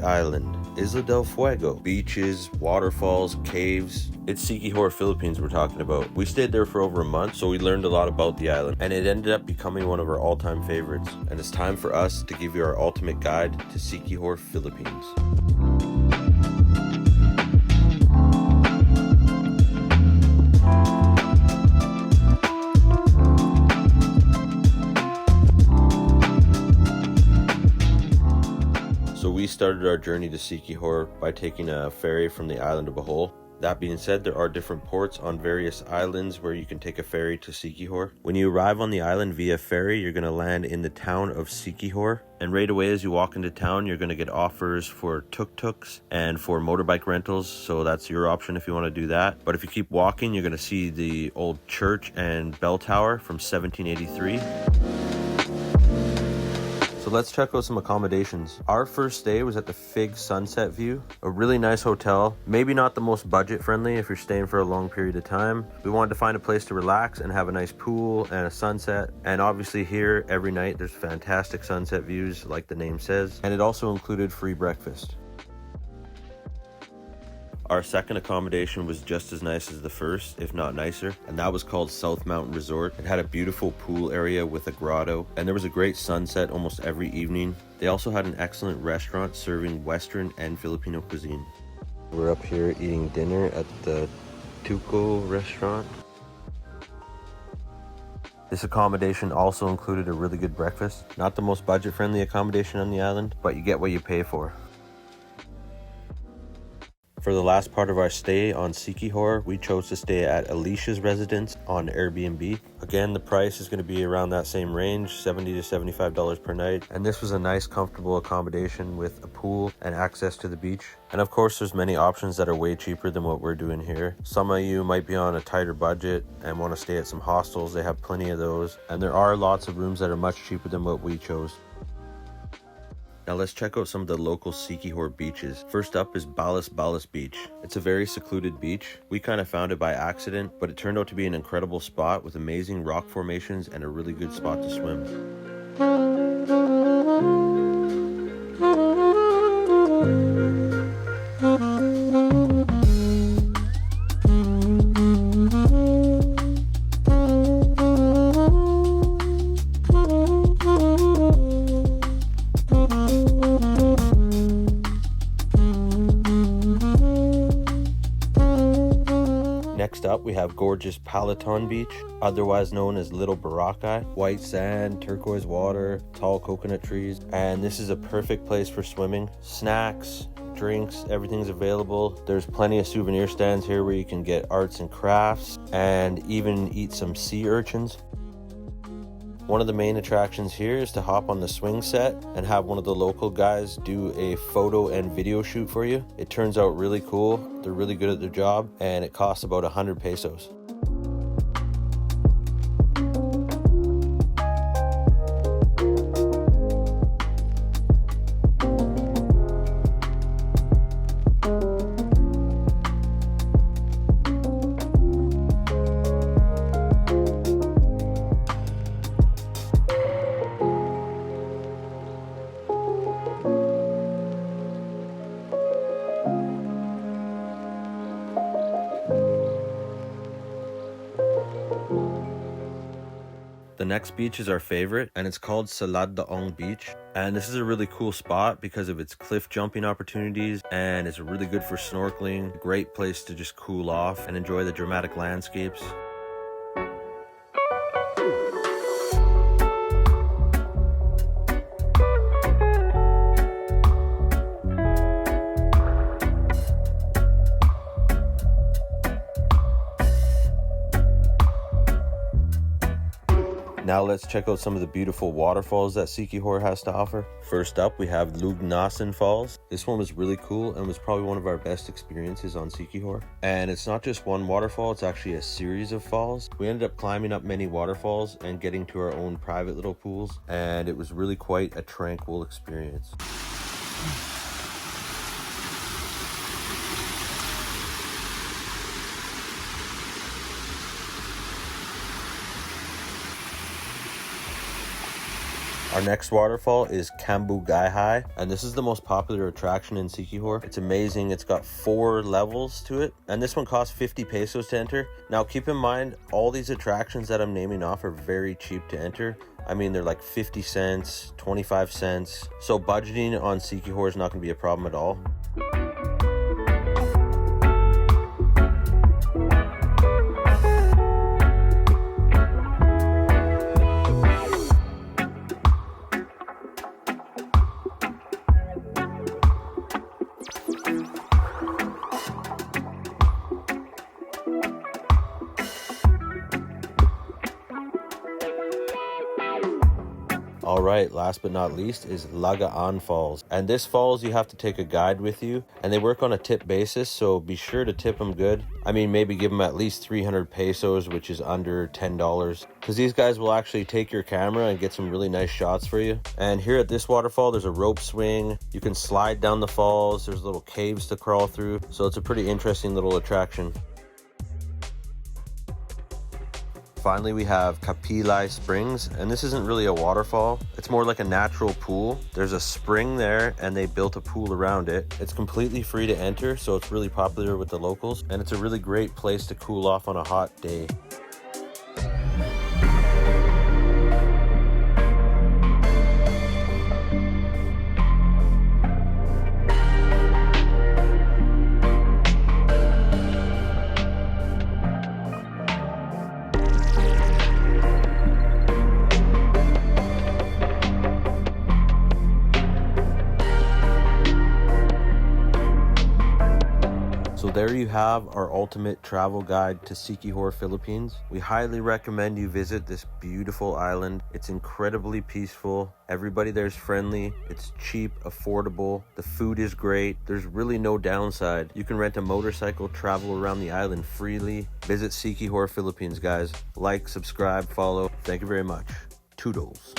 island, Isla del Fuego. Beaches, waterfalls, caves. It's Siquijor, Philippines we're talking about. We stayed there for over a month, so we learned a lot about the island, and it ended up becoming one of our all-time favorites. And it's time for us to give you our ultimate guide to Siquijor, Philippines. So we started our journey to Siquijor by taking a ferry from the island of Bohol. That being said, there are different ports on various islands where you can take a ferry to Siquijor. When you arrive on the island via ferry, you're going to land in the town of Siquijor. And right away as you walk into town, you're going to get offers for tuk-tuks and for motorbike rentals. So that's your option if you want to do that. But if you keep walking, you're going to see the old church and bell tower from 1783. So let's check out some accommodations. Our first stay was at the Fig Sunset View, a really nice hotel. Maybe not the most budget friendly if you're staying for a long period of time. We wanted to find a place to relax and have a nice pool and a sunset. And obviously here every night there's fantastic sunset views like the name says. And it also included free breakfast. Our second accommodation was just as nice as the first, if not nicer, and that was called South Mountain Resort. It had a beautiful pool area with a grotto, and there was a great sunset almost every evening. They also had an excellent restaurant serving Western and Filipino cuisine. We're up here eating dinner at the Tuco restaurant. This accommodation also included a really good breakfast. Not the most budget-friendly accommodation on the island, but you get what you pay for. For the last part of our stay on Siquijor, we chose to stay at Alicia's residence on Airbnb. Again, the price is going to be around that same range, $70 to $75 per night. And this was a nice, comfortable accommodation with a pool and access to the beach. And of course, there's many options that are way cheaper than what we're doing here. Some of you might be on a tighter budget and want to stay at some hostels. They have plenty of those. And there are lots of rooms that are much cheaper than what we chose. Now let's check out some of the local Siquijor beaches. First up is Balis Beach. It's a very secluded beach. We kind of found it by accident, but it turned out to be an incredible spot with amazing rock formations and a really good spot to swim. Next up, we have gorgeous Paliton Beach, otherwise known as Little Boracay. White sand, turquoise water, tall coconut trees, and this is a perfect place for swimming. Snacks, drinks, everything's available. There's plenty of souvenir stands here where you can get arts and crafts and even eat some sea urchins. One of the main attractions here is to hop on the swing set and have one of the local guys do a photo and video shoot for you. It turns out really cool. They're really good at their job, and it costs about 100 pesos. The next beach is our favorite, and it's called Salagdoong Beach. And this is a really cool spot because of its cliff jumping opportunities, and it's really good for snorkeling. Great place to just cool off and enjoy the dramatic landscapes. Now let's check out some of the beautiful waterfalls that Siquijor has to offer. First up, we have Lugnsen Falls. This one was really cool and was probably one of our best experiences on Siquijor. And it's not just one waterfall, it's actually a series of falls. We ended up climbing up many waterfalls and getting to our own private little pools, and it was really quite a tranquil experience. Our Our next waterfall is Cambugahay, and this is the most popular attraction in Siquijor. It's amazing. It's got 4 levels to it, and this one costs 50 pesos to enter. Now keep in mind, all these attractions that I'm naming off are very cheap to enter. I mean, they're like 50 cents, 25 cents. So budgeting on Siquijor is not going to be a problem at all. All right, last but not least is Lan Falls. And this falls, you have to take a guide with you, and they work on a tip basis, so be sure to tip them good. I mean, maybe give them at least 300 pesos, which is under $10, because these guys will actually take your camera and get some really nice shots for you. And here at this waterfall, there's a rope swing. You can slide down the falls. There's little caves to crawl through. So it's a pretty interesting little attraction. Finally, we have Capi Springs, and this isn't really a waterfall. It's more like a natural pool. There's a spring there, and they built a pool around it. It's completely free to enter, so it's really popular with the locals, and it's a really great place to cool off on a hot day. So there you have our ultimate travel guide to Siquijor, Philippines. We highly recommend you visit this beautiful island. It's incredibly peaceful. Everybody there's friendly. It's cheap, affordable. The food is great. There's really no downside. You can rent a motorcycle, travel around the island freely. Visit Siquijor, Philippines, guys. Like, subscribe, follow. Thank you very much. Toodles.